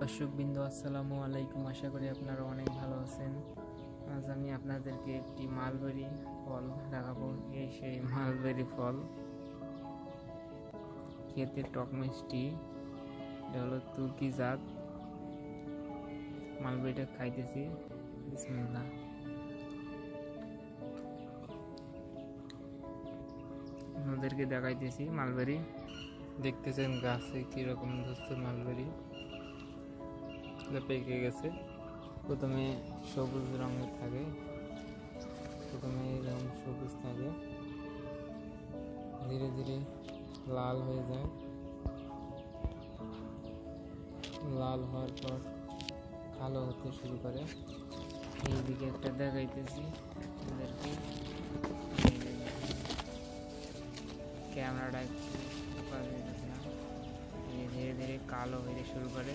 দর্শকবৃন্দ আসসালামু আলাইকুম, আশা করি আপনারা অনেক ভালো আছেন। আজ আমি আপনাদেরকে একটি মালবেরি ফল দেখাবো। এই সেই মালবেরি ফল, খেতে টক মিষ্টি। এটা হলো তুর্কি জাত মালবেরিটা খাইতেছি। বিসমিল্লাহ। আপনাদেরকে দেখাইতেছি মালবেরি। দেখতেছেন গাছে কিরকম ধরছে মালবেরি, পেকে গেছে। প্রথমে সবুজ রঙের থাকে, প্রথমে এরকম সবুজ থাকে, ধীরে ধীরে লাল হয়ে যায়। লাল হওয়ার পর কালো হতে শুরু করে। এইদিকে একটা দেখাইতেছি আপনাদেরকে, ক্যামেরাটা একটু ফোকাস দিতেছে না। ধীরে ধীরে কালো হতে শুরু করে।